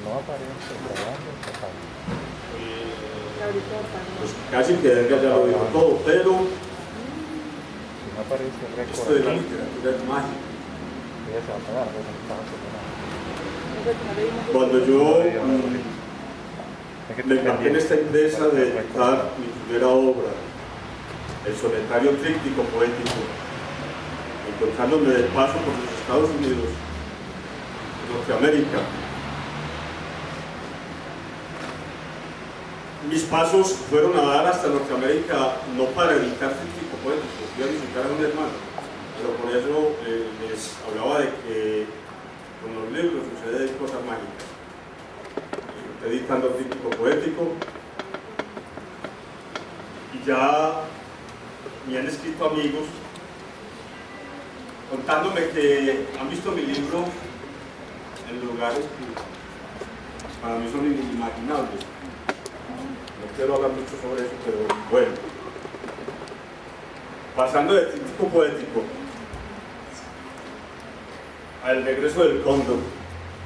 No aparece grabando, pues casi que Edgar ya lo dijo todo, pero si no aparece récord, esto de la literatura es mágico. ya se va a apagar, no estaba haciendo nada. Cuando yo Es que me embarqué en esta empresa de récord. editar mi primera obra, el solitario tríptico poético, encontrándome de paso por los Estados Unidos, Norteamérica. Mis pasos fueron a dar hasta Norteamérica, no para editar tríptico poético, fui a visitar a un hermano, pero por eso les hablaba de que con los libros suceden cosas mágicas. Estoy editando tríptico poético y ya me han escrito amigos contándome que han visto mi libro en lugares que para mí son inimaginables. No quiero hablar mucho sobre eso, pero bueno. Pasando de tríptico poético al regreso del cóndor,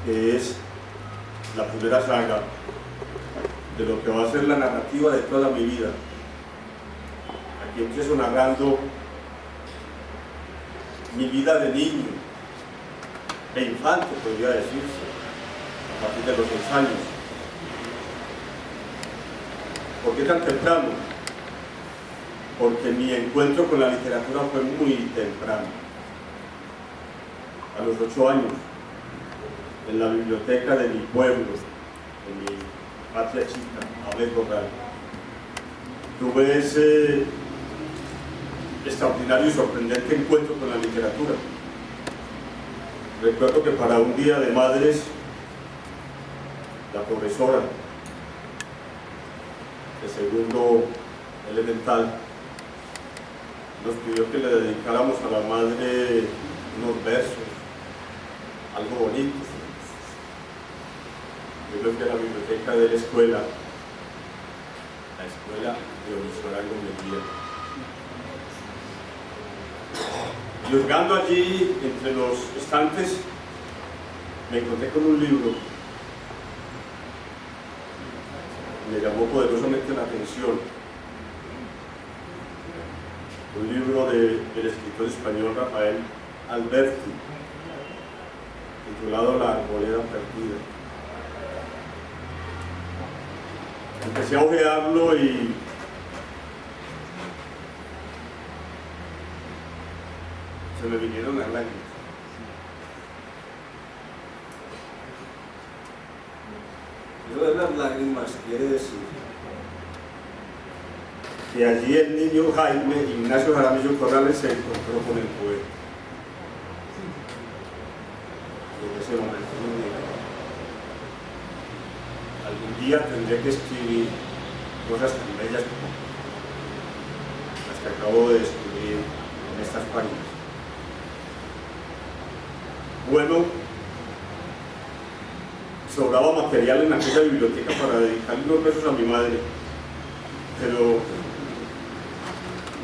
que es la primera saga de lo que va a ser la narrativa de toda mi vida. Aquí empiezo narrando mi vida de niño, de infante, podría decirse, a partir de los 6 años. ¿Por qué tan temprano? Porque mi encuentro con la literatura fue muy temprano. A los 8 años, en la biblioteca de mi pueblo, en mi patria chica, Abel Corral, tuve ese extraordinario y sorprendente encuentro con la literatura. Recuerdo que para un día de madres, la profesora de segundo elemental nos pidió que le dedicáramos a la madre unos versos, algo bonito. Yo me fui a la biblioteca de la escuela Dionisio Arango Mejía. Y hurgando allí entre los estantes, me encontré con un libro. Me llamó poderosamente la atención. Un libro del escritor español Rafael Alberti, titulado La Arboleda Perdida. Empecé a hojearlo y se me vinieron las lágrimas. Eso de las lágrimas quiere decir que allí el niño Jaime Ignacio Jaramillo Corrales se encontró con el poeta. En ese momento me dijo: algún día tendré que escribir cosas tan bellas como las que acabo de escribir en estas páginas. Bueno, sobraba material en aquella biblioteca para dedicarle unos versos a mi madre, pero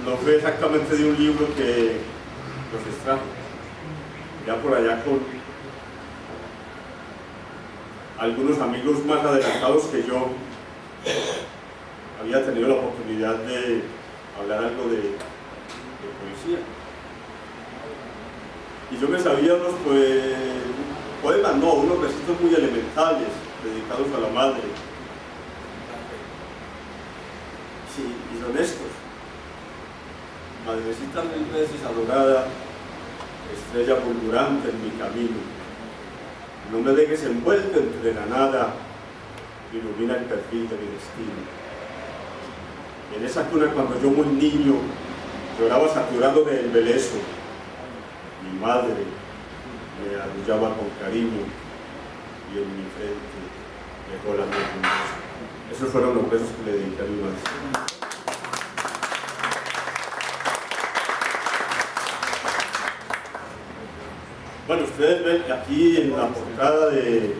no fue exactamente de un libro que los extrajo. Ya por allá con algunos amigos más adelantados que yo, había tenido la oportunidad de hablar algo de poesía. Y yo me sabía unos poemas, no, unos versitos muy elementales, dedicados a la madre. Sí, y son estos: madrecita mil veces adorada, estrella fulgurante en mi camino, no me dejes envuelto entre la nada, ilumina el perfil de mi destino. En esa cuna, cuando yo muy niño lloraba saturado de embeleso, mi madre me arrullaba con cariño y en mi frente dejó la mía. Esos fueron los besos que le dediqué a mi madre. Bueno, ustedes ven aquí en la portada de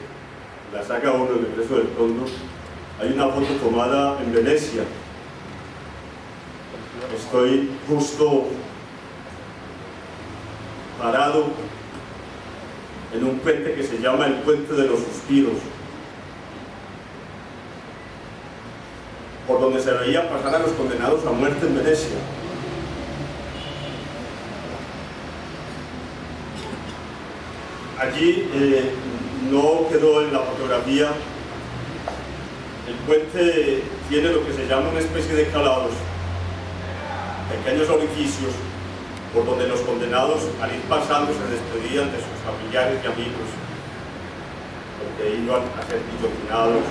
la saga 1 del Regreso del Cóndor, hay una foto tomada en Venecia. Estoy justo parado en un puente que se llama el Puente de los Suspiros, por donde se veía pasar a los condenados a muerte en Venecia. Allí no quedó en la fotografía. El puente tiene lo que se llama una especie de calados, pequeños orificios por donde los condenados, al ir pasando, se despedían de sus familiares y amigos, porque iban a ser guillotinados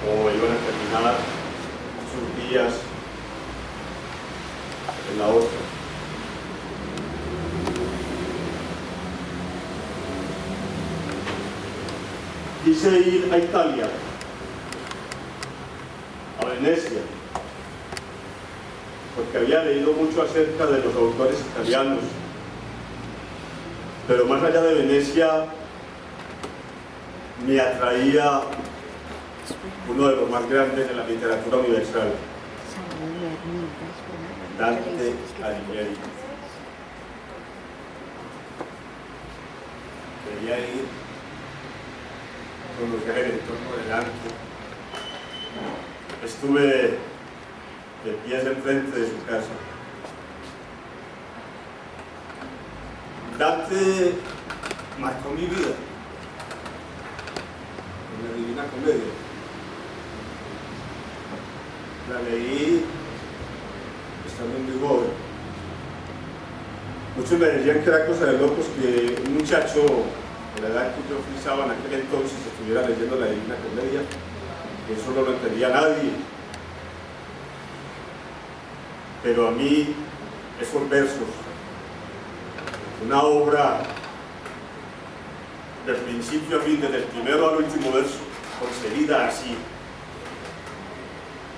o iban a terminar sus días en la horca. Quise ir a Italia, a Venecia, porque había leído mucho acerca de los autores italianos, pero más allá de Venecia me atraía uno de los más grandes de la literatura universal, Dante Alighieri. Quería ir, conocer el entorno de Dante. Estuve de pies enfrente de su casa. Dante marcó mi vida en la Divina Comedia. La leí estando muy joven. Muchos me decían que era cosa de locos que un muchacho de la edad que yo frisaba en aquel entonces estuviera leyendo la Divina Comedia, que eso no lo entendía nadie. Pero a mí, esos versos, una obra del principio a fin, desde el primero al último verso, concebida así,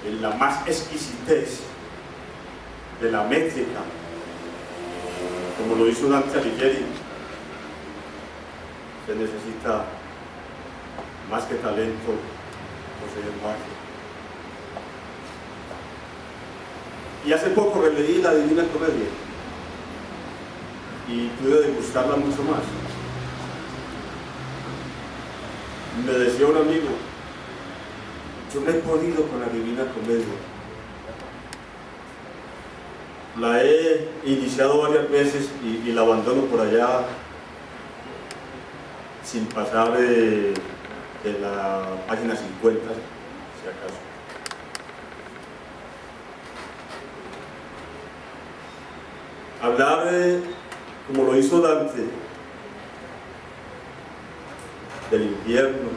en la más exquisitez de la métrica, como lo hizo Dante Alighieri, se necesita más que talento, poseer magia. Y hace poco releí la Divina Comedia y pude degustarla mucho más. Me decía un amigo, yo no he podido con la Divina Comedia. La he iniciado varias veces y la abandono por allá sin pasar de la página 50, si acaso. Hablar, como lo hizo Dante, del infierno,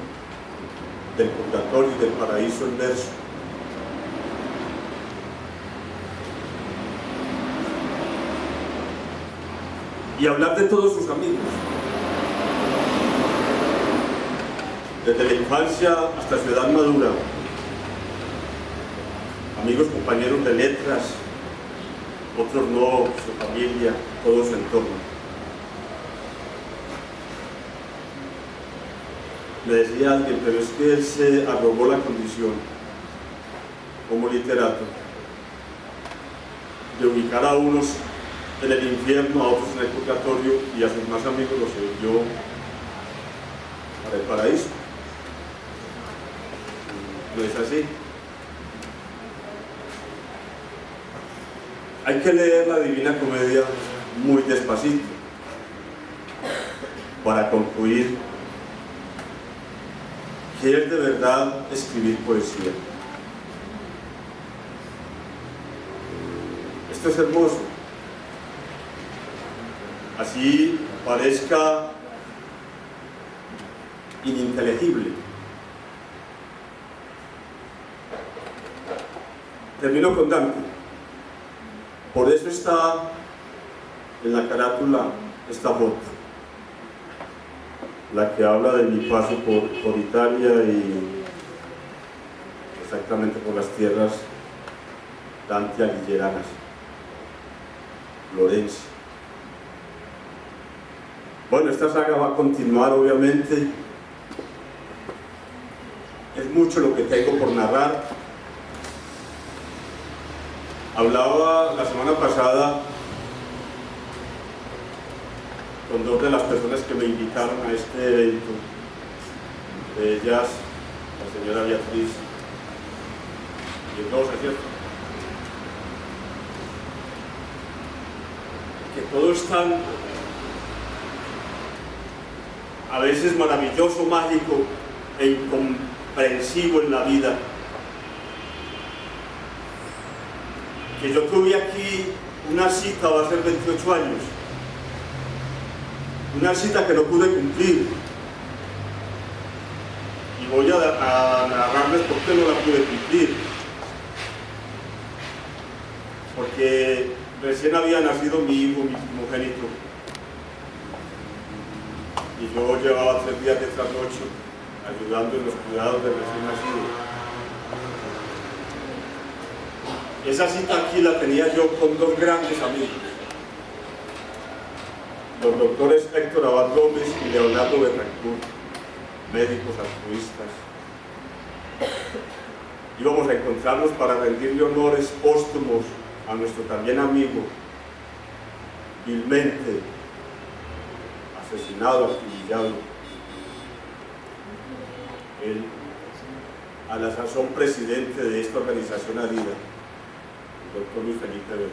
del purgatorio y del paraíso en verso, y hablar de todos sus amigos, desde la infancia hasta su edad madura, amigos, compañeros de letras, otros no, su familia, todo su entorno. Me decía alguien, pero es que él se arrogó la condición como literato de ubicar a unos en el infierno, a otros en el purgatorio, y a sus más amigos los envió para el paraíso. No es así. Hay que leer la Divina Comedia muy despacito para concluir que es de verdad escribir poesía. Esto es hermoso. Así parezca ininteligible. Termino con Dante. Por eso está en la carátula esta foto, la que habla de mi paso por Italia y exactamente por las tierras Dante Aligherianas, Florencia. Bueno, esta saga va a continuar, obviamente. Es mucho lo que tengo por narrar. Hablaba la semana pasada con dos de las personas que me invitaron a este evento, de ellas la señora Beatriz y es rosa, ¿cierto? Que todo es tan, a veces maravilloso, mágico e incomprensivo en la vida, que yo tuve aquí una cita, va a ser 28 años, una cita que no pude cumplir, y voy a narrarles por qué no la pude cumplir. Porque recién había nacido mi hijo, mi primogénito, y yo llevaba 3 días de trasnocho ayudando en los cuidados del recién nacido. Esa cita aquí la tenía yo con 2 grandes amigos, los doctores Héctor Abad Gómez y Leonardo Betancourt, médicos altruistas. Íbamos a encontrarnos para rendirle honores póstumos a nuestro también amigo, vilmente asesinado, acribillado, él, a la sazón presidente de esta organización Adida, el doctor Luis Felipe Vélez.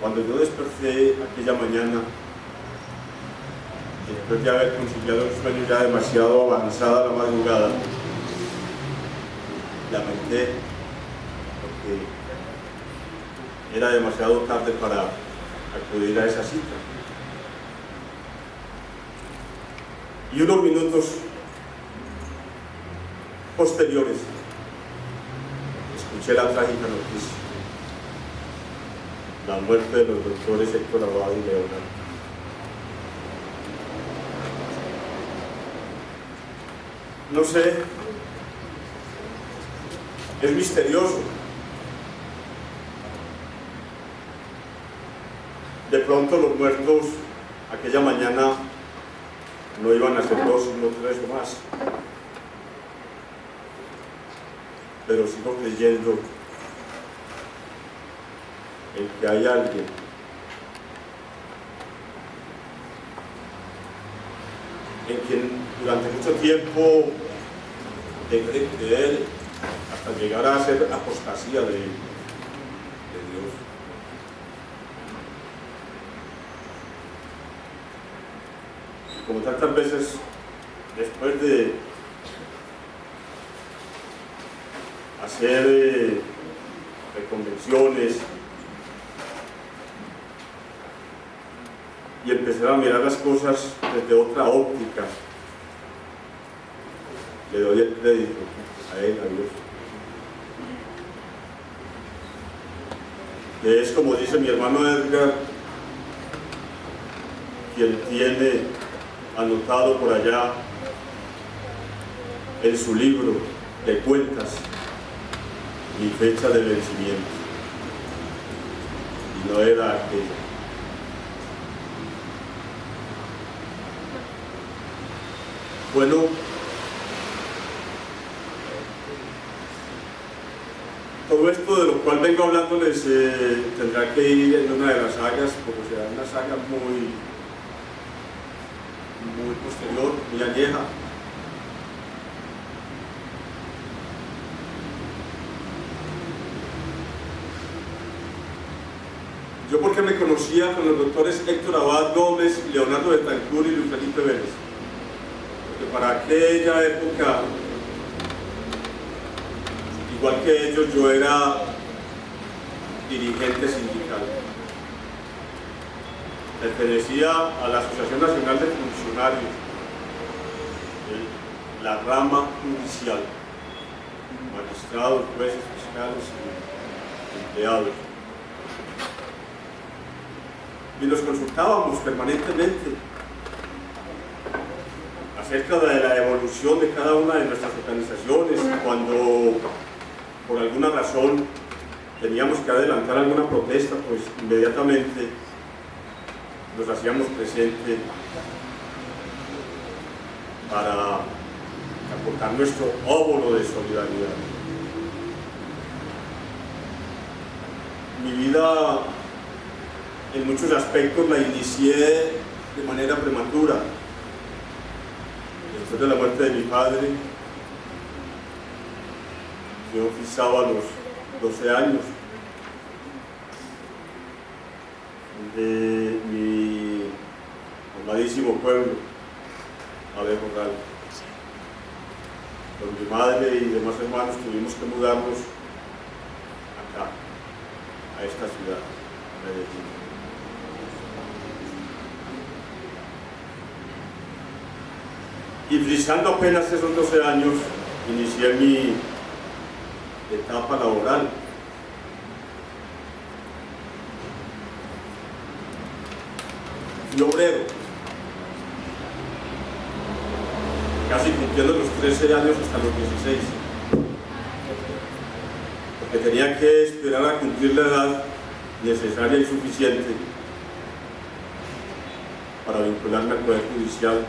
Cuando yo desperté aquella mañana, después de haber conciliado el sueño ya demasiado avanzada la madrugada, lamenté porque era demasiado tarde para acudir a esa cita. Y unos minutos posteriores escuché la trágica noticia: la muerte de los doctores Héctor Abad y Leonardo. No sé, es misterioso. De pronto los muertos aquella mañana no iban a ser 2, sino 3 o más. Pero sigo creyendo en que hay alguien en quien durante mucho tiempo dejé de creer hasta llegar a hacer apostasía de Dios. Como tantas veces, después de hacer reconvenciones y empezar a mirar las cosas desde otra óptica, le doy el crédito a él, a Dios. Que es, como dice mi hermano Edgar, quien tiene anotado por allá en su libro de cuentas mi fecha de vencimiento, y no era aquella. Bueno, todo esto de lo cual vengo hablándoles tendrá que ir en una de las sagas, porque será una saga muy posterior, muy añeja. Yo, porque me conocía con los doctores Héctor Abad Gómez, Leonardo Betancourt y Luis Felipe Vélez, porque para aquella época, igual que ellos, yo era dirigente sindical. Pertenecía a la Asociación Nacional de Funcionarios, la rama judicial, magistrados, jueces, fiscales y empleados. Y nos consultábamos permanentemente acerca de la evolución de cada una de nuestras organizaciones. Cuando por alguna razón teníamos que adelantar alguna protesta, pues inmediatamente nos hacíamos presente para aportar nuestro óvulo de solidaridad. Mi vida, en muchos aspectos, la inicié de manera prematura. Después de la muerte de mi padre, Yo pisaba a los 12 años. De mi amadísimo pueblo, Abejo Real. Con mi madre y demás hermanos tuvimos que mudarnos acá, a esta ciudad, Medellín. Y frisando apenas esos 12 años, inicié mi etapa laboral. Fui obrero, casi cumpliendo los 13 años hasta los 16, porque tenía que esperar a cumplir la edad necesaria y suficiente para vincularme al Poder Judicial,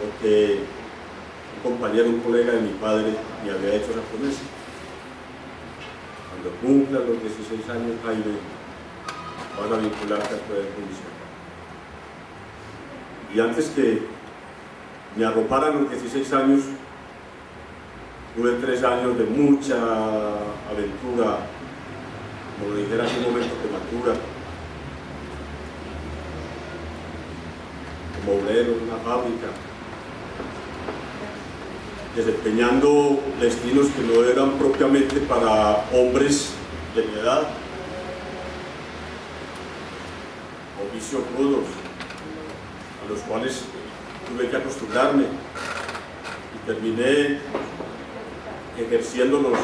porque un compañero, un colega de mi padre me había hecho esa promesa: cuando cumpla los 16 años, Jaime, vas a vincularte al Poder Judicial. Y antes que me arroparan los 16 años, tuve 3 años de mucha aventura, como lo dijera hace un momento, prematura, como obrero en una fábrica, desempeñando destinos que no eran propiamente para hombres de mi edad, oficios rudos, a los cuales tuve que acostumbrarme, y terminé ejerciéndolos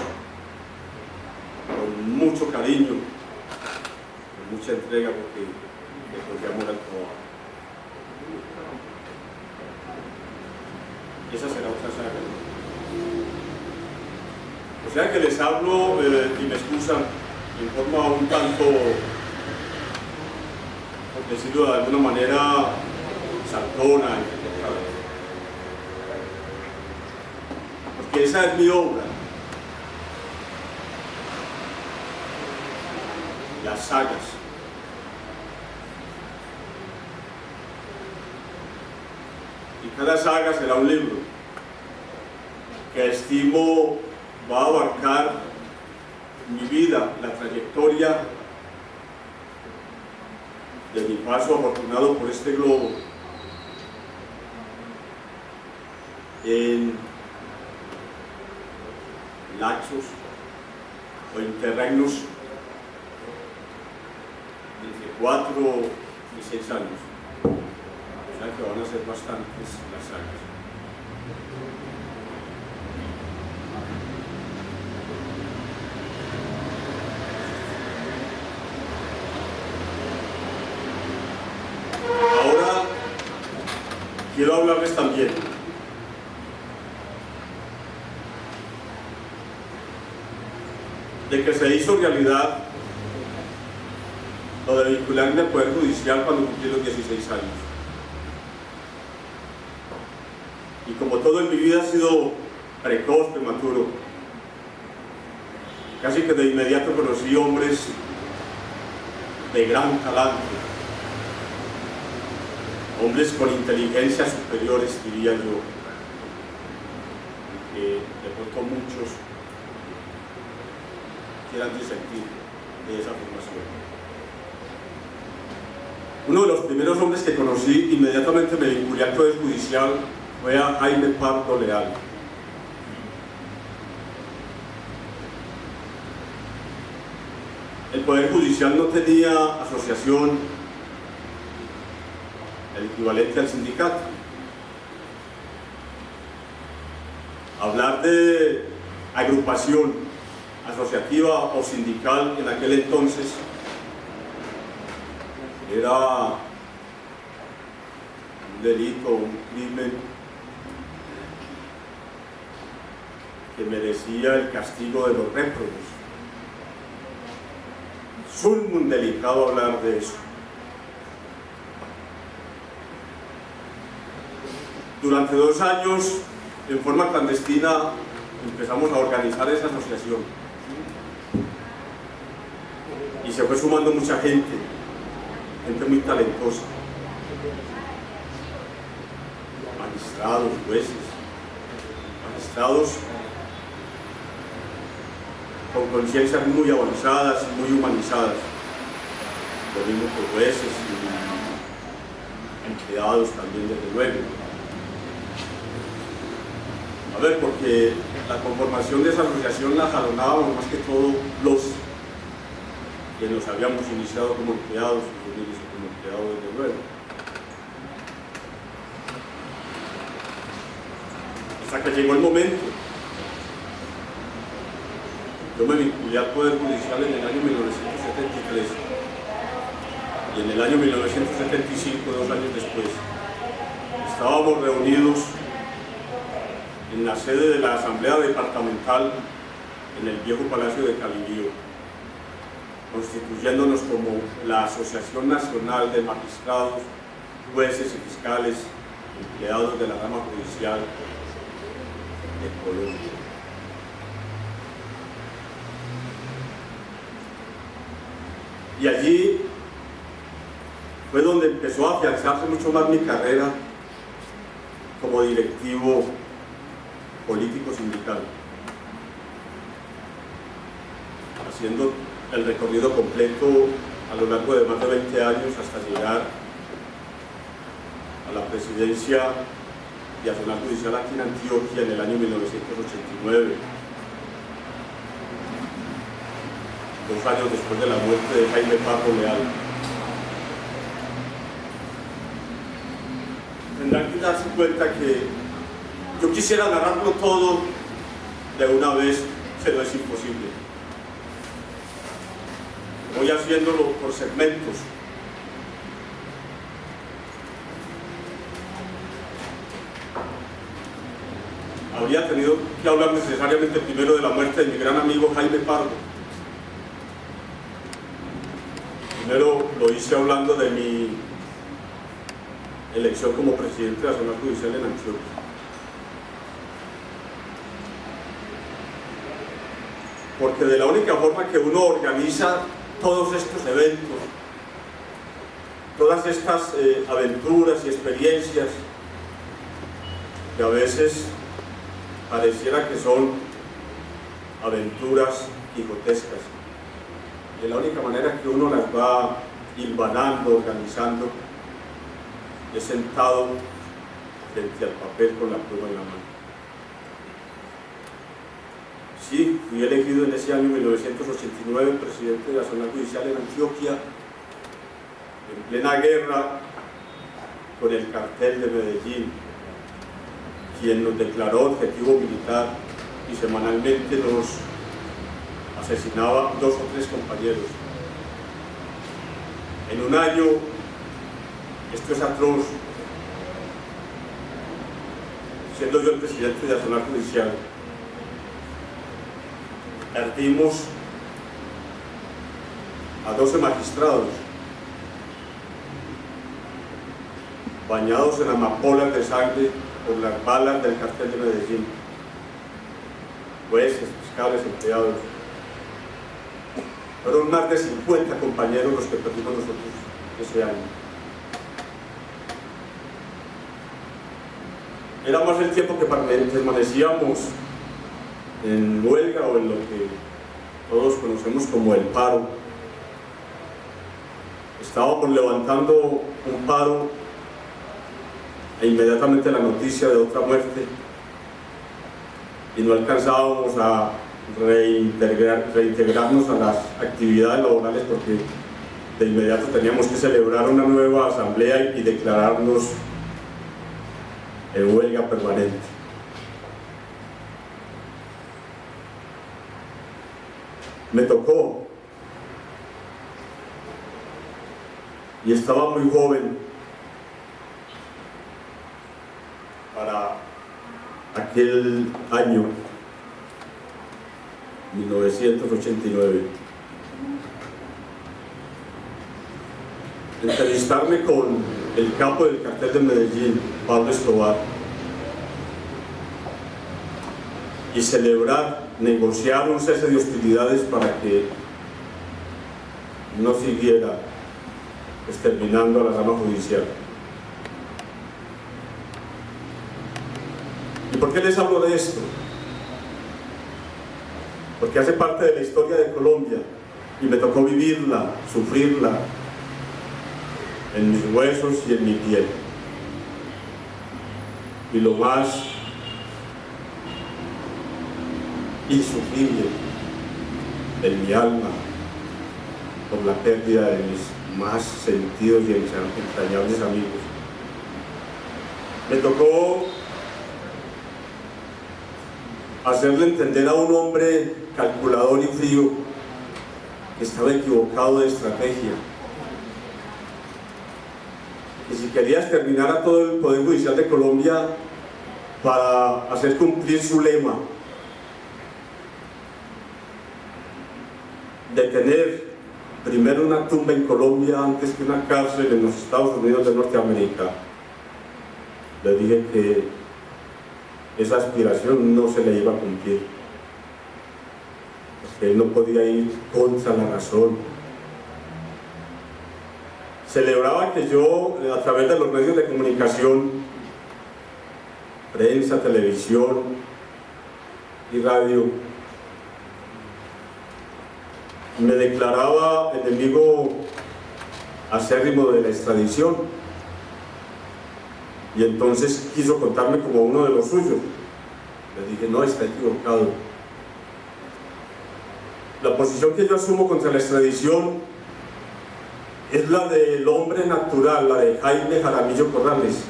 con mucho cariño, con mucha entrega, porque le cogí amor al trabajo. Esa será otra saga. O sea que les hablo y me excusan en forma un tanto, por decirlo de alguna manera, saltona, porque esa es mi obra. Las sagas. Y cada saga será un libro que estimo va a abarcar mi vida, la trayectoria de mi paso afortunado por este globo en lapsos o interregnos entre 4 y 6 años. O sea que van a ser bastantes las sagas. Ahora quiero hablarles también de que se hizo realidad lo de vincularme al Poder Judicial cuando cumplí los 16 años. Y como todo en mi vida ha sido precoz, prematuro, casi que de inmediato conocí hombres de gran talante, hombres con inteligencias superiores, diría yo, que de pronto muchos quieran disentir de esa formación. Uno de los primeros hombres que conocí, inmediatamente me vinculé al Poder Judicial, fue a Jaime Pardo Leal. El Poder Judicial no tenía asociación, el equivalente al sindicato. Hablar de agrupación asociativa o sindical en aquel entonces era un delito, un crimen que merecía el castigo de los réprobos. Es muy delicado hablar de eso. Durante 2 años, en forma clandestina, empezamos a organizar esa asociación. Y se fue sumando mucha gente muy talentosa. Magistrados, jueces, magistrados con conciencias muy avanzadas y muy humanizadas, lo mismo que jueces y empleados también, desde luego. A ver, porque la conformación de esa asociación la jalonábamos más que todo los que nos habíamos iniciado como empleados, y yo me inicié como empleado desde luego. Hasta que llegó el momento. Yo me vinculé al Poder Judicial en el año 1973 y en el año 1975, 2 años después, estábamos reunidos en la sede de la Asamblea Departamental en el viejo Palacio de Calibío, constituyéndonos como la Asociación Nacional de Magistrados, Jueces y Fiscales, empleados de la rama judicial de Colombia. Y allí fue donde empezó a afianzarse mucho más mi carrera como directivo político sindical, haciendo el recorrido completo a lo largo de más de 20 años hasta llegar a la presidencia nacional judicial aquí en Antioquia en el año 1989. 2 años después de la muerte de Jaime Pardo Leal. Tendrán que darse cuenta que yo quisiera narrarlo todo de una vez, pero es imposible. Voy haciéndolo por segmentos. Habría tenido que hablar necesariamente primero de la muerte de mi gran amigo Jaime Pardo. Primero lo hice hablando de mi elección como presidente de la Nacional Judicial en Antioquia. Porque de la única forma que uno organiza todos estos eventos, todas estas aventuras y experiencias, que a veces pareciera que son aventuras quijotescas, de la única manera que uno las va hilvanando, organizando, es sentado frente al papel con la pluma en la mano. Sí, fui elegido en ese año 1989 presidente de la Nacional Judicial en Antioquia, en plena guerra con el cartel de Medellín, quien nos declaró objetivo militar y semanalmente nos asesinaba 2 o 3 compañeros. En un año, esto es atroz, siendo yo el presidente de la Nacional Judicial, perdimos a 12 magistrados, bañados en amapolas de sangre por las balas del cartel de Medellín, jueces, fiscales, empleados. Fueron más de 50 compañeros los que perdimos nosotros ese año. Era más el tiempo que permanecíamos en huelga o en lo que todos conocemos como el paro. Estábamos levantando un paro e inmediatamente la noticia de otra muerte y no alcanzábamos a reintegrarnos a las actividades laborales porque de inmediato teníamos que celebrar una nueva asamblea y declararnos en huelga permanente. Me tocó y estaba muy joven para aquel año 1989. Entrevistarme con el capo del cartel de Medellín, Pablo Escobar, y celebrar, negociar un cese de hostilidades para que no siguiera exterminando a la rama judicial. Y ¿Y por qué les hablo de esto? Porque hace parte de la historia de Colombia y me tocó vivirla, sufrirla en mis huesos y en mi piel. Y lo más insufrible en mi alma por la pérdida de mis más sentidos y entrañables amigos. Me tocó hacerle entender a un hombre calculador y frío que estaba equivocado de estrategia, que si quería exterminar a todo el Poder Judicial de Colombia para hacer cumplir su lema de tener primero una tumba en Colombia antes que una cárcel en los Estados Unidos de Norteamérica, le dije que esa aspiración no se le iba a cumplir, porque él no podía ir contra la razón. Celebraba que yo, a través de los medios de comunicación, prensa, televisión y radio, me declaraba enemigo acérrimo de la extradición, y entonces quiso contarme como uno de los suyos. Le dije, no, está equivocado. La posición que yo asumo contra la extradición es la del hombre natural, la de Jaime Jaramillo Corrales,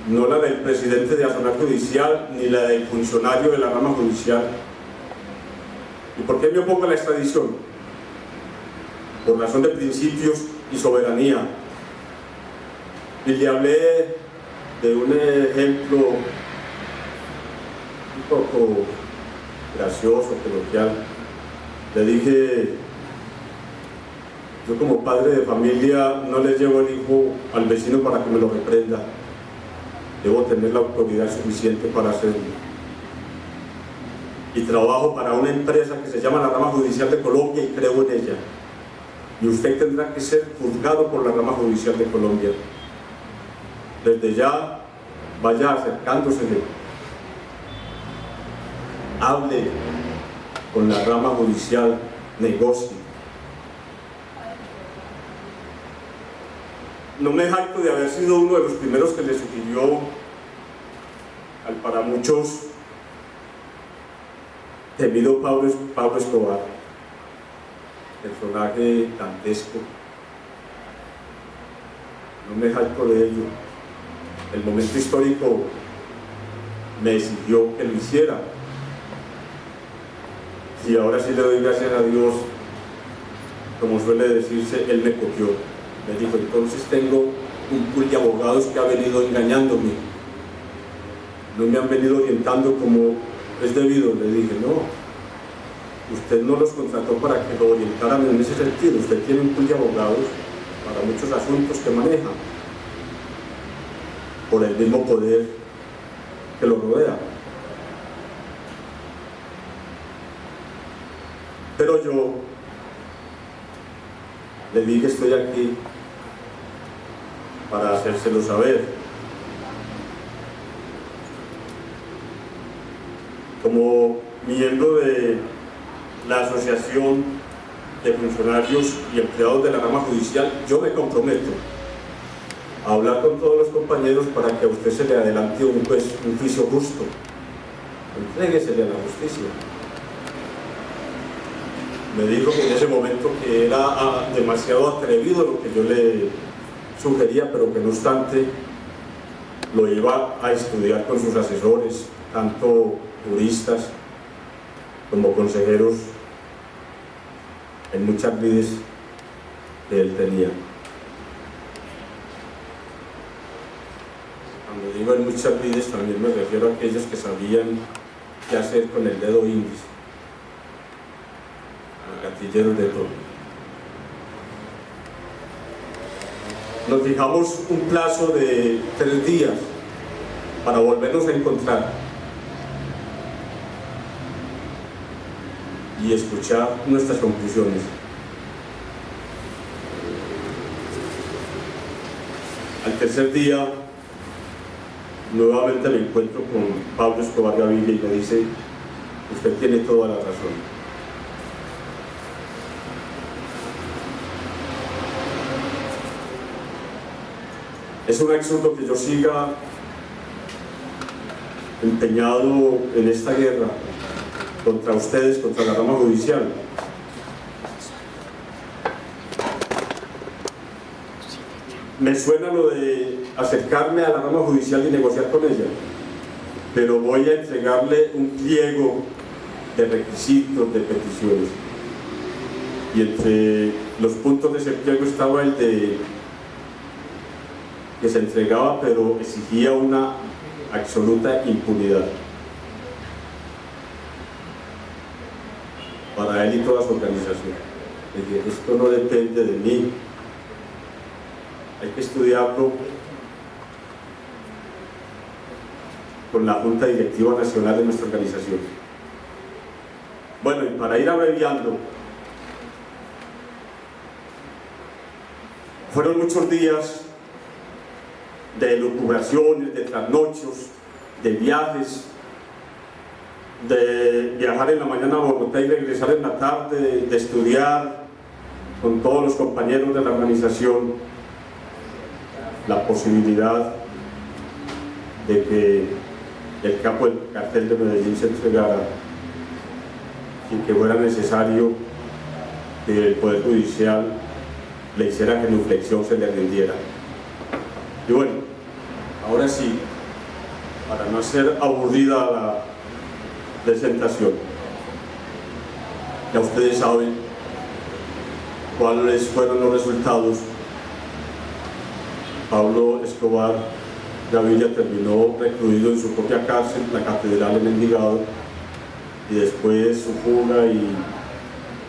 no la del presidente de Asamblea Judicial ni la del funcionario de la rama judicial. ¿Y por qué me opongo a la extradición? Por razón de principios y soberanía. Y le hablé de un ejemplo un poco gracioso, coloquial. Le dije, yo como padre de familia no le llevo el hijo al vecino para que me lo reprenda. Debo tener la autoridad suficiente para hacerlo. Y trabajo para una empresa que se llama la Rama Judicial de Colombia y creo en ella. Y usted tendrá que ser juzgado por la Rama Judicial de Colombia. Desde ya, vaya acercándosele. Hable con la rama judicial, negocie. No me jacto de haber sido uno de los primeros que le sugirió al para muchos temido Pablo Escobar, personaje dantesco. No me jacto de ello. El momento histórico me exigió que lo hiciera. Y ahora sí le doy gracias a Dios, como suele decirse, Él me cogió. Me dijo, entonces tengo un pool de abogados que ha venido engañándome. No me han venido orientando como es debido. Le dije, no, usted no los contrató para que lo orientaran en ese sentido. Usted tiene un pool de abogados para muchos asuntos que maneja, por el mismo poder que lo rodea. Pero yo le dije, estoy aquí para hacérselo saber. Como miembro de la Asociación de Funcionarios y Empleados de la Rama Judicial, yo me comprometo a hablar con todos los compañeros para que a usted se le adelante un juicio justo. Entréguesele a la justicia. Me dijo que en ese momento que era demasiado atrevido lo que yo le sugería, pero que no obstante lo iba a estudiar con sus asesores, tanto juristas como consejeros, en muchas lides que él tenía. Cuando digo en muchas lides también me refiero a aquellos que sabían qué hacer con el dedo índice, gatilleros de todo. Nos fijamos un plazo de 3 días para volvernos a encontrar y escuchar nuestras conclusiones. Al tercer día nuevamente me encuentro con Pablo Escobar Gaviria y me dice: usted tiene toda la razón. Es un absurdo que yo siga empeñado en esta guerra contra ustedes, contra la rama judicial. Me suena lo de acercarme a la rama judicial y negociar con ella, pero voy a entregarle un pliego de requisitos, de peticiones. Y entre los puntos de ese pliego estaba el de que se entregaba, pero exigía una absoluta impunidad para él y toda su organización. Es decir, esto no depende de mí, hay que estudiarlo con la Junta Directiva Nacional de nuestra organización. Bueno, y para ir abreviando, fueron muchos días de elucubraciones, de trasnochos, de viajes, de viajar en la mañana a Bogotá y regresar en la tarde, de estudiar con todos los compañeros de la organización la posibilidad de que el capo del cartel de Medellín se entregara sin que fuera necesario que el Poder Judicial le hiciera genuflexión, se le rindiera. Y bueno, ahora sí, para no hacer aburrida la presentación, ya ustedes saben cuáles fueron los resultados. Pablo Escobar Gaviria terminó recluido en su propia cárcel, la Catedral en Envigado, y después su fuga y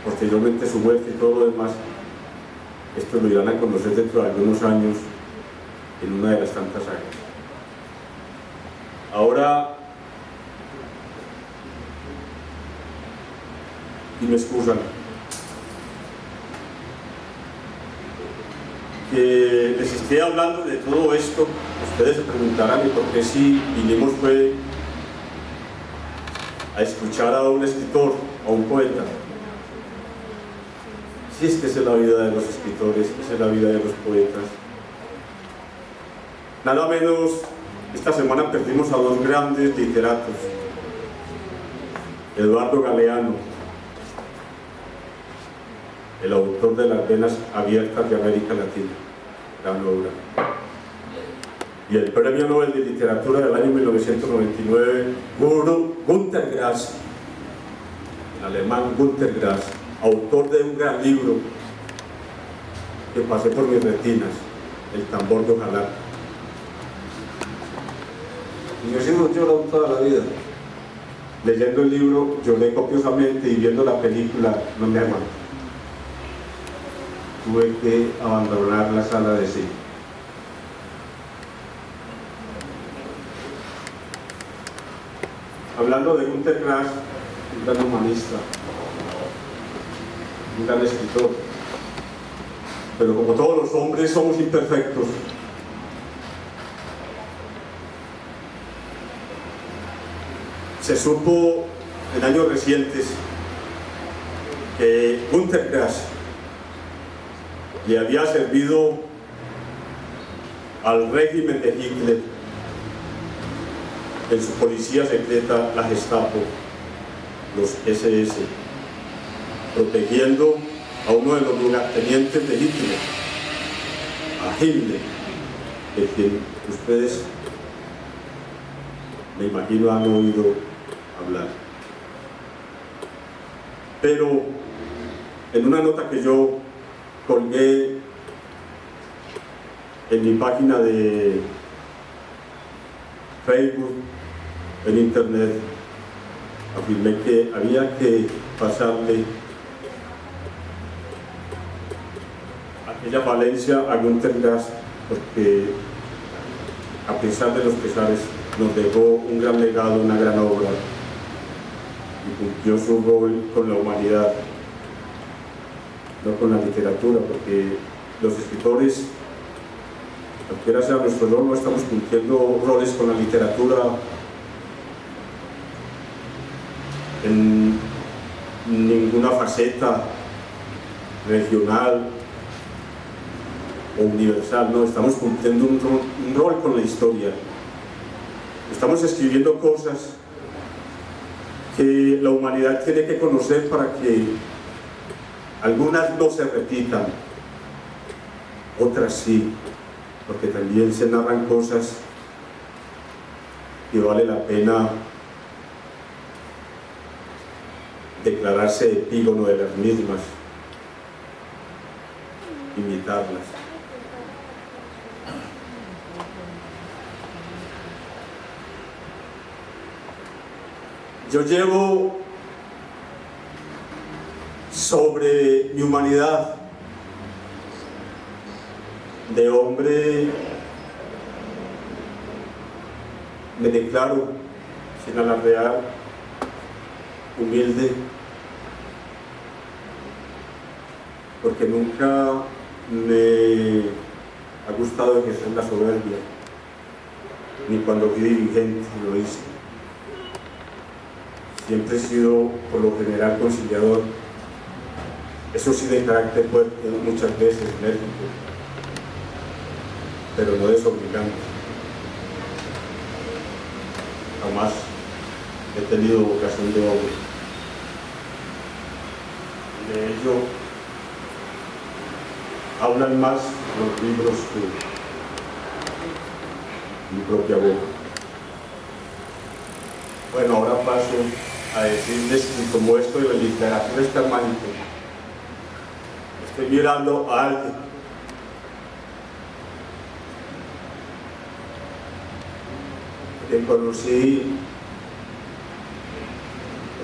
posteriormente su muerte y todo lo demás. Esto lo irán a conocer dentro de algunos años en una de las tantas áreas. Ahora, y me excusan, que les esté hablando de todo esto. Ustedes se preguntarán: ¿y por qué si vinimos fue a escuchar a un escritor, a un poeta? Si es que esa es la vida de los escritores, esa es la vida de los poetas. Nada menos, esta semana perdimos a dos grandes literatos: Eduardo Galeano, el autor de Las venas abiertas de América Latina, gran obra, y el Premio Nobel de Literatura del año 1999, Günter Grass, el alemán Günter Grass, autor de un gran libro que pasé por mis retinas, El tambor de Ojalá. Y yo he sido llorado toda la vida. Leyendo el libro lloré copiosamente y viendo la película no me aguanto. Tuve que abandonar la sala de cine. Hablando de Günter Grass, un gran humanista, un gran escritor, pero como todos los hombres somos imperfectos. Se supo en años recientes que Günter Grass le había servido al régimen de Hitler en su policía secreta, la Gestapo, los SS, protegiendo a uno de los lugartenientes de Hitler, a Himmler, de quien ustedes, me imagino, han oído hablar. Pero en una nota que yo colgué en mi página de Facebook, en internet, afirmé que había que pasarle aquella falencia a Günter Grass, porque a pesar de los pesares nos dejó un gran legado, una gran obra, y cumplió su rol con la humanidad, no con la literatura, porque los escritores cualquiera sea nuestro rol, no estamos cumpliendo roles con la literatura en ninguna faceta regional o universal, no, estamos cumpliendo un rol con la historia. Estamos escribiendo cosas que la humanidad tiene que conocer para que algunas no se repitan, otras sí, porque también se narran cosas que vale la pena declararse epígono de las mismas, imitarlas. Yo llevo sobre mi humanidad de hombre, me declaro sin alardear, humilde, porque nunca me ha gustado ejercer la soberbia, ni cuando fui dirigente lo hice. Siempre he sido, por lo general, conciliador, eso sí de carácter fuerte, muchas veces enérgico, pero no desobligante. Jamás he tenido vocación de obra. De ello hablan más los libros que mi propia boca. Bueno, ahora paso a decirles que como esto de la literatura es tan mágico, estoy mirando a alguien que conocí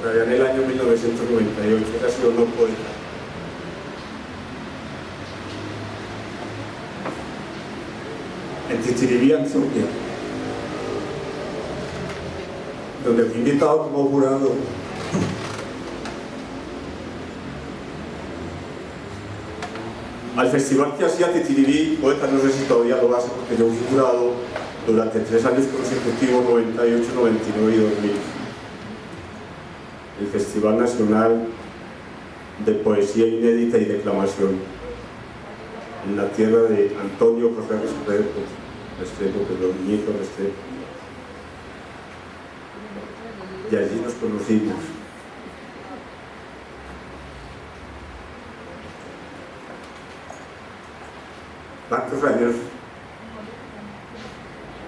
por allá en el año 1998, era sido no poeta. En Titiribí, Antioquia, donde fui invitado como jurado. Al festival que hacía Titiribí, poeta, no sé si todavía lo hace, porque yo fui jurado durante 3 años consecutivos, 98, 99 y 2000. El Festival Nacional de Poesía Inédita y Declamación, en la tierra de Antonio José Restrepo, perdón, Nieto Restrepo. Y allí nos conocimos. ¿Cuántos años?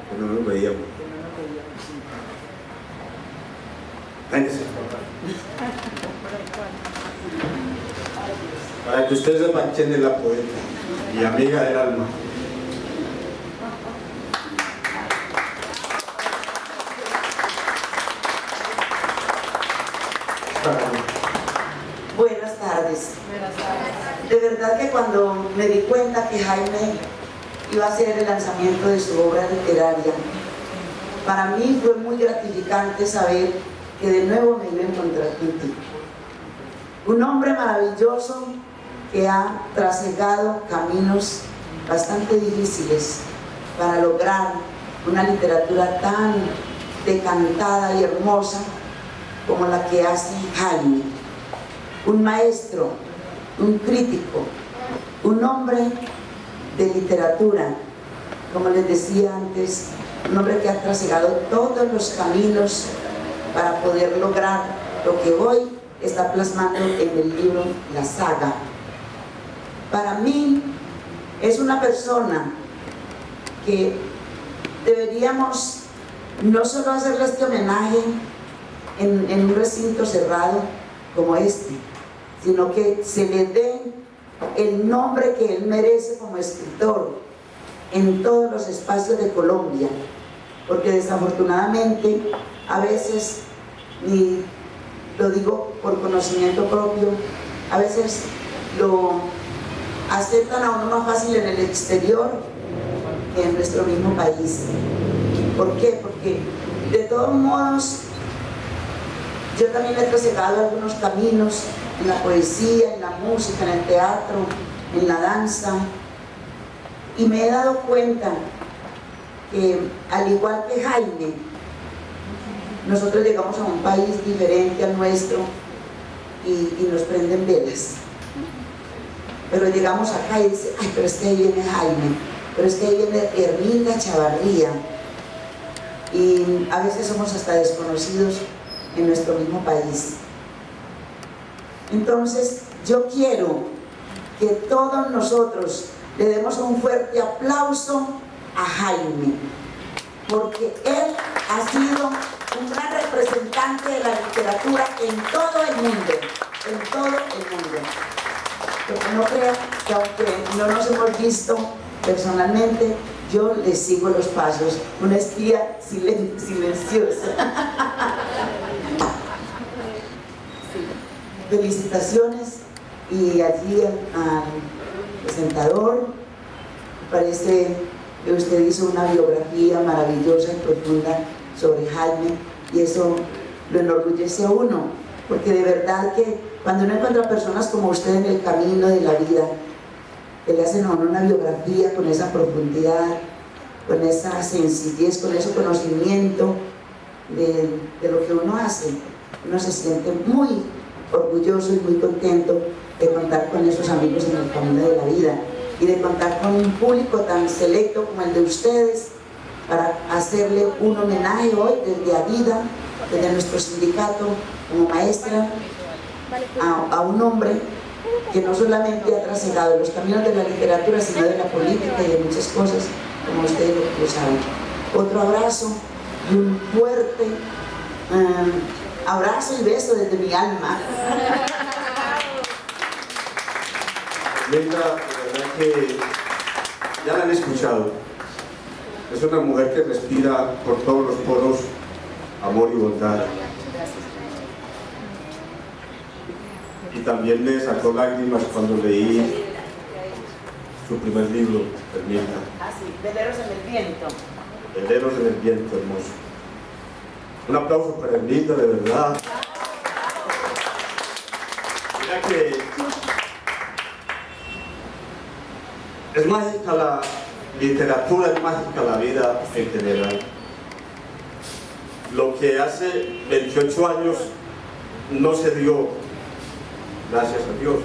Que no nos veíamos. Véngase. Para que ustedes se manchen de la poeta y amiga del alma. Buenas tardes. De verdad que cuando me di cuenta que Jaime iba a hacer el lanzamiento de su obra literaria, para mí fue muy gratificante saber que de nuevo me iba a encontrar contigo. Un hombre maravilloso que ha trasegado caminos bastante difíciles para lograr una literatura tan decantada y hermosa como la que hace Jaime. Un maestro, un crítico, un hombre de literatura, como les decía antes, un hombre que ha trasegado todos los caminos para poder lograr lo que hoy está plasmando en el libro La Saga. Para mí es una persona que deberíamos no solo hacerle este homenaje en un recinto cerrado como este, sino que se le dé el nombre que él merece como escritor en todos los espacios de Colombia, porque desafortunadamente a veces, y lo digo por conocimiento propio, a veces lo aceptan a uno más fácil en el exterior que en nuestro mismo país. ¿Por qué? Porque de todos modos yo también he trasegado algunos caminos en la poesía, en la música, en el teatro, en la danza, Y me he dado cuenta que, al igual que Jaime, nosotros llegamos a un país diferente al nuestro y nos prenden velas. Pero llegamos acá y dicen, ay, pero es que ahí viene Jaime, pero es que ahí viene Herminda Chavarría. Y a veces somos hasta desconocidos en nuestro mismo país. Entonces, yo quiero que todos nosotros le demos un fuerte aplauso a Jaime, porque él ha sido un gran representante de la literatura en todo el mundo, en todo el mundo. Porque no crean que aunque no nos hemos visto personalmente, yo le sigo los pasos, una espía silenciosa. Felicitaciones, y allí al presentador, parece que usted hizo una biografía maravillosa y profunda sobre Jaime, y eso lo enorgullece a uno, porque de verdad que cuando uno encuentra personas como usted en el camino de la vida, que le hacen a uno una biografía con esa profundidad, con esa sencillez, con ese conocimiento de lo que uno hace, uno se siente muy orgulloso y muy contento de contar con esos amigos en el camino de la vida y de contar con un público tan selecto como el de ustedes para hacerle un homenaje hoy desde Avida, desde nuestro sindicato como maestra, a un hombre que no solamente ha trasegado los caminos de la literatura, sino de la política y de muchas cosas, como ustedes lo saben. Otro abrazo y un fuerte abrazo y beso desde mi alma. Linda, de verdad que ya la han escuchado. Es una mujer que respira por todos los poros amor y bondad. Y también me sacó lágrimas cuando leí su primer libro, Herminda. Ah, sí, Veleros en el viento. Veleros en el viento, hermoso. Un aplauso para Herminda, de verdad. Mira que es mágica la literatura, es mágica la vida en general. Lo que hace 28 años no se dio, gracias a Dios.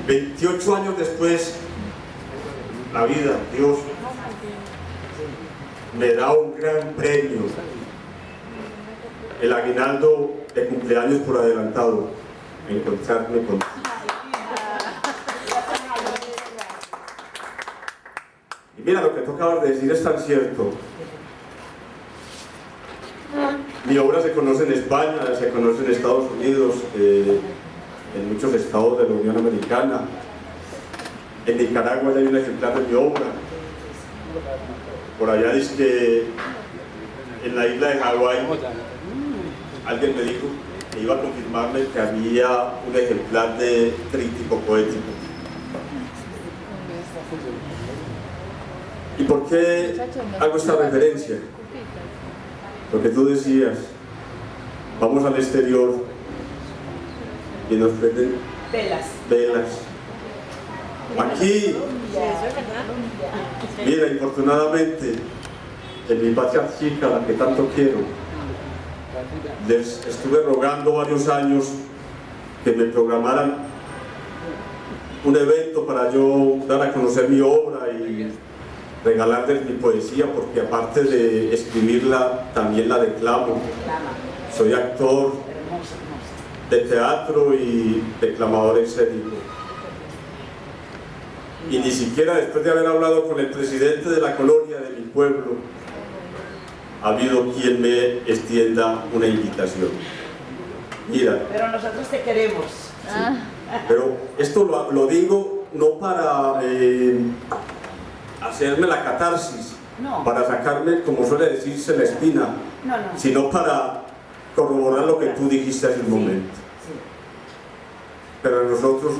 28 años después, la vida, Dios, me da un gran premio, el aguinaldo de cumpleaños por adelantado, encontrarme con... Y mira, lo que tú acabas de decir es tan cierto. Mi obra se conoce en España, se conoce en Estados Unidos, en muchos estados de la Unión Americana. En Nicaragua ya hay un ejemplar de mi obra. Por allá dice que en la isla de Hawái alguien me dijo que iba a confirmarme que había un ejemplar de Tríptico Poético. ¿Y por qué hago esta referencia? Porque tú decías, vamos al exterior y nos prenden velas. Aquí, mira, infortunadamente, en mi patria chica, la que tanto quiero, les estuve rogando varios años que me programaran un evento para yo dar a conocer mi obra y regalarles mi poesía, porque aparte de escribirla, también la declamo. Soy actor de teatro y declamador escénico. Y ni siquiera después de haber hablado con el presidente de la colonia de mi pueblo, ha habido quien me extienda una invitación. Mira. Pero nosotros te queremos. Sí. Pero esto lo digo no para hacerme la catarsis, no, para sacarme, como suele decirse, la espina, sino para corroborar lo que tú dijiste hace un momento. Sí. Pero a nosotros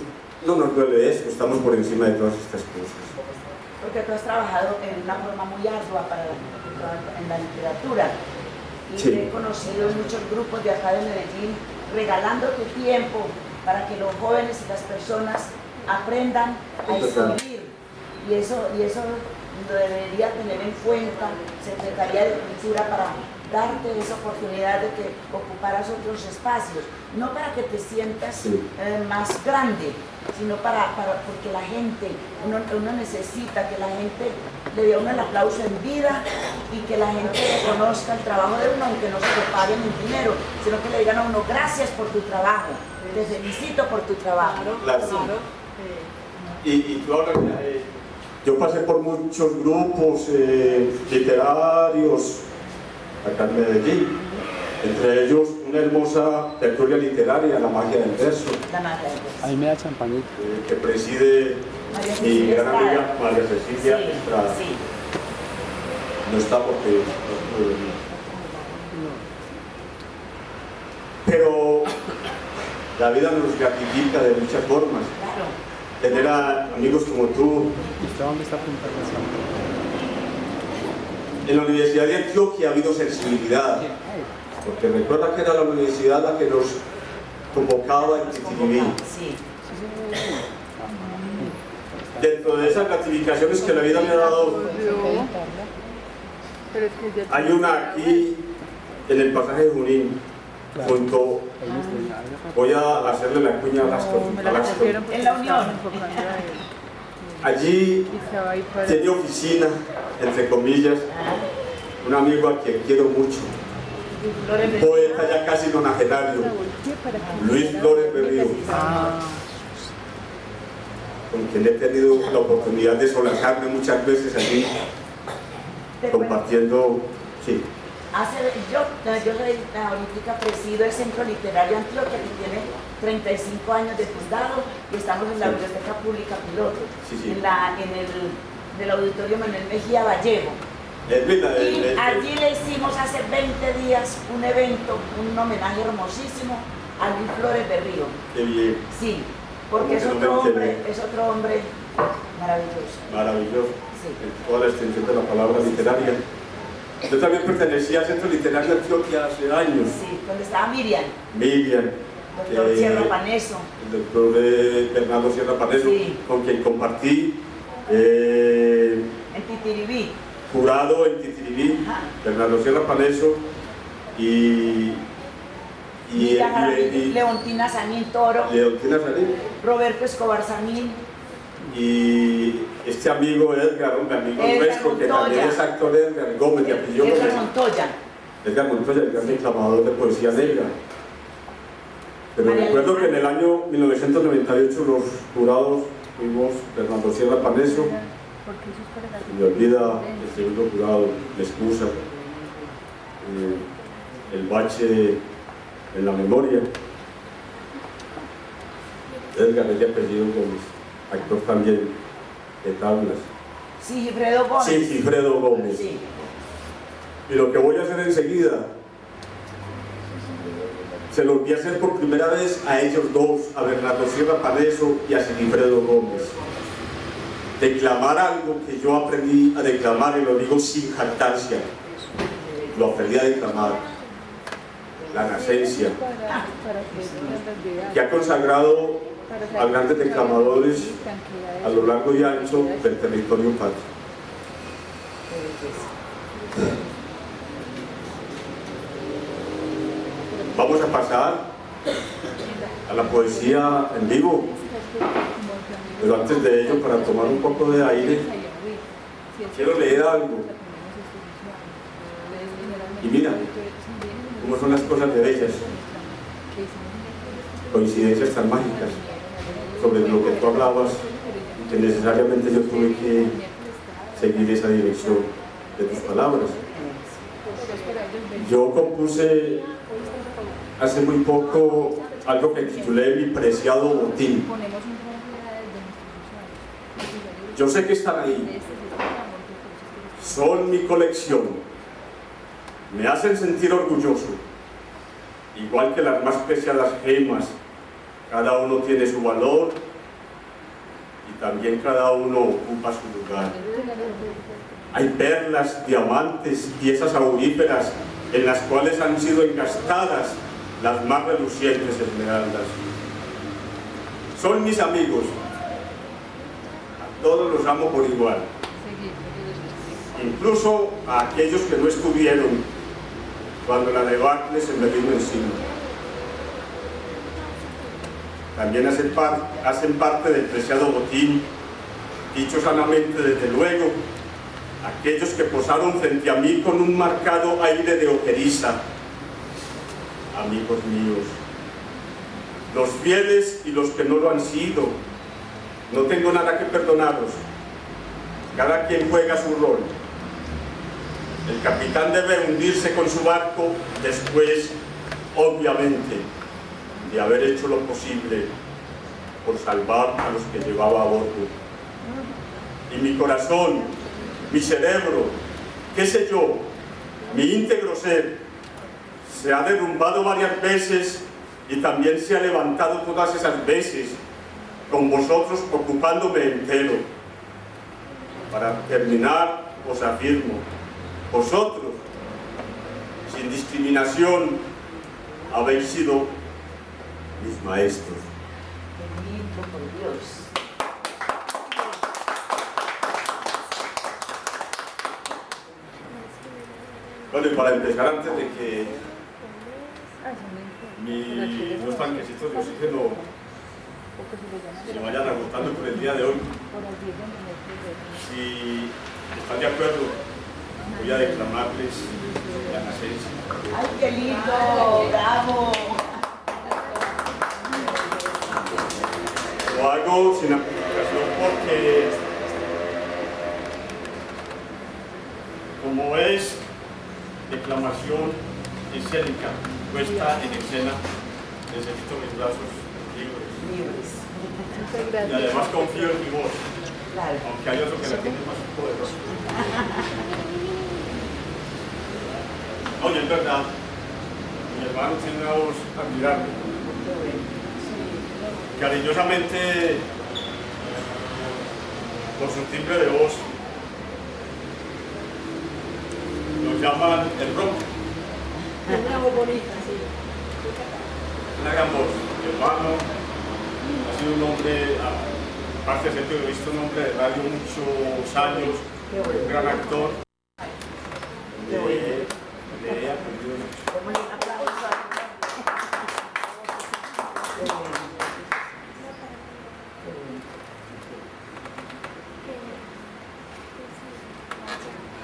no nos duele eso, estamos por encima de todas estas cosas. Porque tú has trabajado en una forma muy ardua en la literatura. Y sí, he conocido muchos grupos de acá de Medellín regalando tu tiempo para que los jóvenes y las personas aprendan a escribir y eso lo debería tener en cuenta Secretaría de Cultura para darte esa oportunidad de que ocuparas otros espacios, no para que te sientas más grande, sino porque la gente, uno necesita que la gente le dé a uno el aplauso en vida y que la gente reconozca el trabajo de uno, aunque no se le paguen el dinero, sino que le digan a uno gracias por tu trabajo, te felicito por tu trabajo. Claro. Sí. Y tú ahora, yo pasé por muchos grupos literarios acá en Medellín, entre ellos una hermosa tertulia literaria, La Magia del Verso, La magia del verso. A mí me da champañita. que preside María mi Cecilia gran amiga Estrada. María Cecilia Sí, Estrada. sí. No está porque no pudo venir. Pero la vida nos gratifica de muchas formas. Claro. Tener a amigos como tú. ¿Usted dónde está apuntando? En la Universidad de Antioquia ha habido sensibilidad, porque recuerda que era la universidad la que nos convocaba en Titiribí. Sí. Dentro de esas gratificaciones que la vida me ha dado, hay una aquí en el pasaje de Junín, junto, voy a hacerle la cuña a Lascaux. En la Unión. Allí tiene oficina, entre comillas, un amigo a quien quiero mucho, un poeta ya casi nonagenario, Luis Flores Berrío, con quien he tenido la oportunidad de solazarme muchas veces allí, compartiendo, sí. Yo soy ahorita presido el Centro Literario Antioquia, que tiene 35 años de fundado, y estamos en la Biblioteca Pública Piloto, Sí. en el Auditorio Manuel Mejía Vallejo. Y allí le hicimos hace 20 días un evento, un homenaje hermosísimo a Luis Flores Berrío. Qué bien. Sí, porque es otro hombre maravilloso. Maravilloso, Sí. en toda la extensión de la palabra literaria. Yo también pertenecía al Centro Literario de Antioquia hace años. Sí, donde estaba Miriam, Miriam, doctor Sierra Paneso. el doctor Bernardo Sierra Paneso, Sí. con quien compartí En Titiribí. jurado en Titiribí, Ajá. Bernardo Sierra Paneso y Leontina Sanín Toro, Leontina Sanín Roberto Escobar Sanín, y este amigo Edgar, un amigo Edgar nuestro que también Montoya. es actor, Edgar Gómez, de apellido Edgar Gómez. Montoya. Edgar Montoya, el gran declamador de poesía negra. Pero María recuerdo Elena. que en el año 1998 los jurados fuimos Bernardo Sierra Paneso, se me olvida el segundo jurado, la excusa, el bache en la memoria. Edgar es de apellido Gómez, actor también de tablas. Sigifredo Gómez. Sí, Sigifredo Gómez. Sí. Y lo que voy a hacer enseguida, se los voy a hacer por primera vez a ellos dos, a Bernardo Sierra Paneso y a Sigifredo Gómez. Declamar algo que yo aprendí a declamar, y lo digo sin jactancia, lo aprendí a declamar, la nacencia, que ha consagrado a grandes declamadores a lo largo y ancho del territorio patrio. Vamos a pasar a la poesía en vivo, pero antes de ello, para tomar un poco de aire, quiero leer algo. Y mira, cómo son las cosas de bellas, coincidencias tan mágicas sobre lo que tú hablabas, y que necesariamente yo tuve que seguir esa dirección de tus palabras. Yo compuse hace muy poco algo que titulé Mi preciado botín. Yo sé que están ahí, son mi colección, me hacen sentir orgulloso, igual que las más preciadas gemas. Cada uno tiene su valor y también cada uno ocupa su lugar. Hay perlas, diamantes, piezas auríferas en las cuales han sido engastadas las más relucientes esmeraldas. Son mis amigos, todos los amo por igual, incluso a aquellos que no estuvieron cuando la debacle se me vino encima. También hacen parte del preciado botín, dicho sanamente desde luego, aquellos que posaron frente a mí con un marcado aire de ojeriza. Amigos míos, los fieles y los que no lo han sido, no tengo nada que perdonaros. Cada quien juega su rol. El capitán debe hundirse con su barco después, obviamente, de haber hecho lo posible por salvar a los que llevaba a bordo. Y mi corazón, mi cerebro, qué sé yo, mi íntegro ser, se ha derrumbado varias veces y también se ha levantado todas esas veces, con vosotros ocupándome entero. Para terminar, os afirmo, vosotros, sin discriminación, habéis sido mis maestros. Bendito por Dios. Bueno, y para empezar, antes de que los tanquecitos de oxígeno se vayan agotando por el día de hoy, si están de acuerdo, voy a declamarles la nacencia. ¡Ay, qué lindo! ¡Bravo! Lo hago sin amplificación porque, como es declamación escénica puesta en escena, necesito mis brazos libres. Y además confío en mi voz, Claro. aunque hay otro que la tiene más poderosa. Oye, es verdad, mi hermano tiene una voz admirable. Cariñosamente, por su timbre de voz, lo llaman el rock. Una voz bonita, sí. Una gran voz. Mi hermano ha sido un hombre, aparte de ser periodista, un hombre de radio muchos años, un gran actor. Le he aprendido mucho.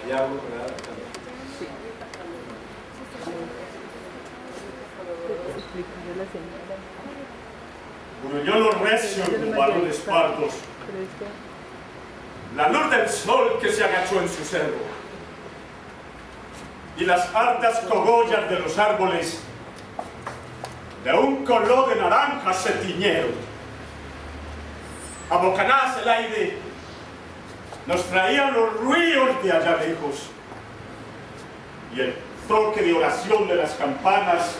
¿Hay algo que nada? Gruñó los recios como varones pardos, la luz del sol que se agachó en su cerro, y las hartas cogollas de los árboles de un color de naranja se tiñeron. A bocanadas el aire nos traían los ruidos de allá lejos, y el toque de oración de las campanas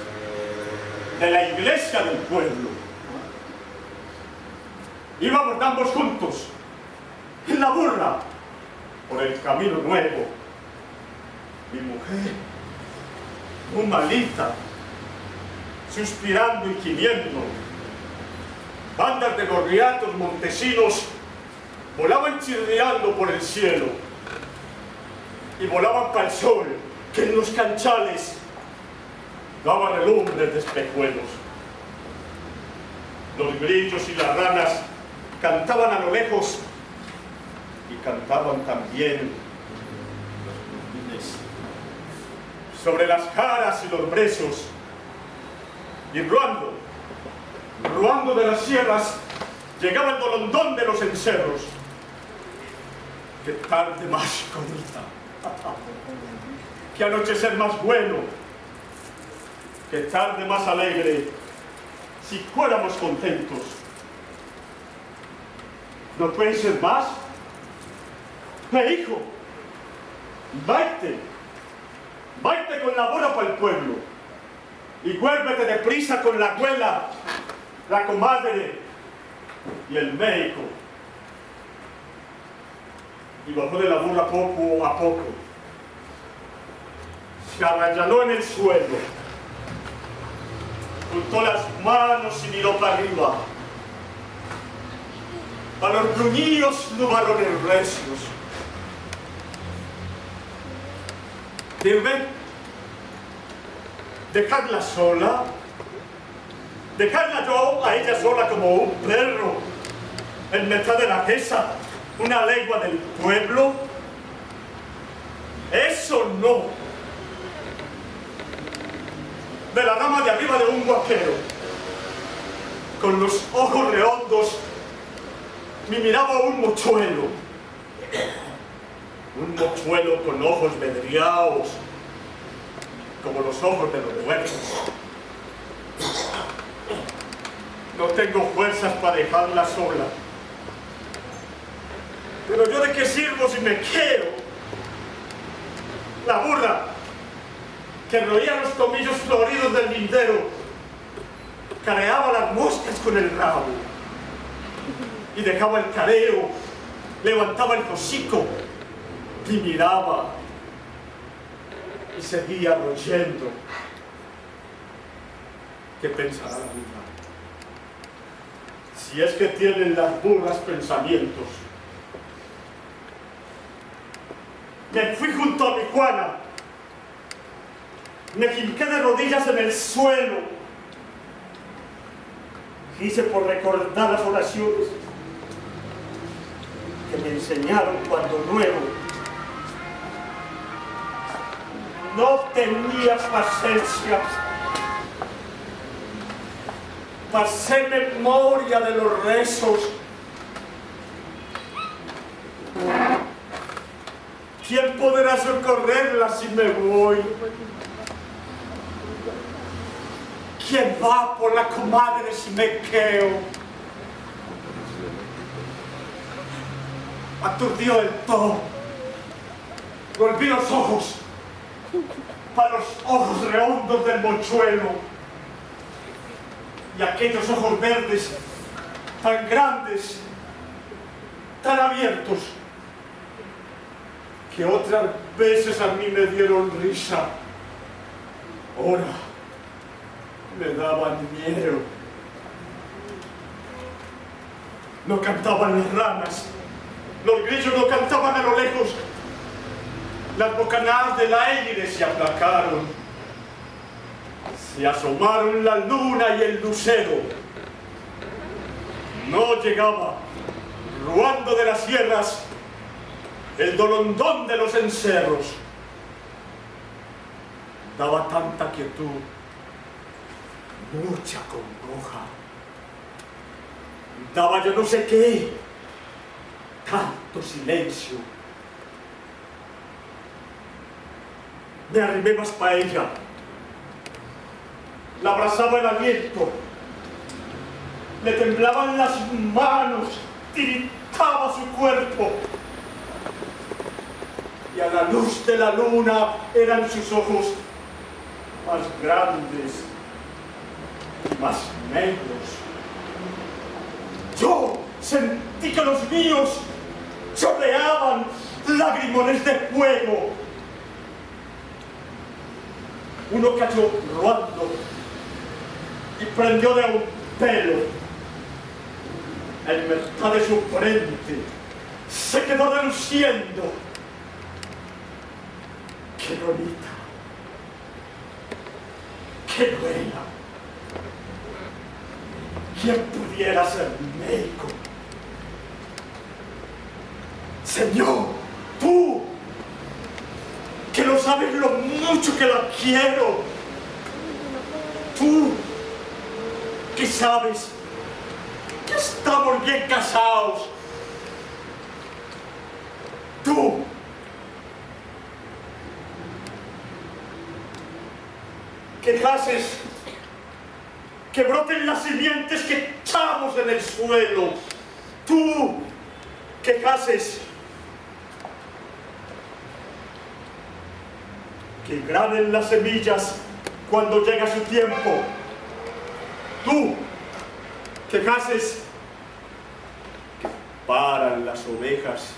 de la iglesia del pueblo. Íbamos ambos juntos, en la burra, por el camino nuevo. Mi mujer, muy malita, suspirando y gimiendo. Bandas de gorriatos montesinos volaban chirriando por el cielo y volaban para el sol, que en los canchales daba relumbres de espejuelos. Los grillos y las ranas cantaban a lo lejos y cantaban también los jardines. Sobre las caras y los brezos, y ruando de las sierras, llegaba el dolondón de los encerros. Qué tarde más corta, qué anochecer más bueno, qué tarde más alegre, si fuéramos contentos. ¿No pueden ser más? Ve, hijo, váyate con la bola para el pueblo y vuélvete deprisa con la abuela, la comadre y el médico. Y bajó de la burra poco a poco, se arrayaló en el suelo, juntó las manos y miró para arriba. a los bruñidos no varones recios. Dime, dejarla sola, dejarla yo a ella sola como un perro en mitad de la casa, una legua del pueblo. Eso no. De la rama de arriba de un guaquero, con los ojos redondos, me miraba un mochuelo con ojos vedriados, como los ojos de los huertos. No tengo fuerzas para dejarla sola. Pero yo de qué sirvo si me quedo. La burra que roía los tomillos floridos del lindero careaba las moscas con el rabo y dejaba el careo, levantaba el hocico y miraba y seguía royendo. ¿Qué pensará la burra? Si es que tienen las burras pensamientos. Me fui junto a mi Juana, me hinqué de rodillas en el suelo, hice por recordar las oraciones que me enseñaron cuando nuevo. No tenía paciencia para hacer memoria de los rezos. ¿Quién podrá socorrerla si me voy? ¿Quién va por la comadre si me quedo? Aturdido del todo, volví los ojos para los ojos redondos del mochuelo y aquellos ojos verdes tan grandes, tan abiertos, que otras veces a mí me dieron risa, ahora me daban miedo. No cantaban las ranas, los grillos no cantaban a lo lejos, las bocanadas del aire se aplacaron, se asomaron la luna y el lucero. No llegaba, ruando de las sierras, el dolondón de los encerros. Daba tanta quietud, mucha congoja. Daba yo no sé qué, tanto silencio. Me arrimé más para ella, la abrazaba el aliento, le temblaban las manos, tiritaba su cuerpo. Y a la luz de la luna eran sus ojos más grandes y más negros. Yo sentí que los míos chorreaban lagrimones de fuego. Uno cayó rodando y prendió de un pelo. En mitad de su frente se quedó reluciendo. ¡Qué bonita! ¡Qué buena! ¿Quién pudiera ser médico? Señor, tú, que no sabes lo mucho que la quiero. Tú, que sabes que estamos bien casados. Tú, que haces que broten las simientes que echamos en el suelo. Tú, que haces que granen las semillas cuando llega su tiempo. Tú, que haces que paran las ovejas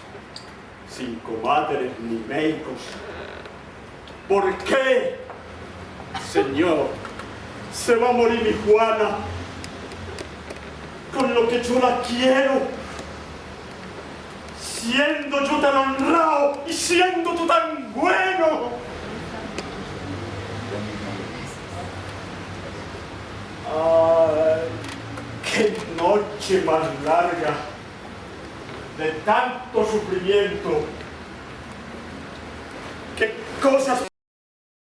sin comadres ni médicos. ¿Por qué, Señor, se va a morir mi Juana con lo que yo la quiero? siendo yo tan honrado y siendo tú tan bueno. Ay, qué noche más larga, de tanto sufrimiento. Qué cosas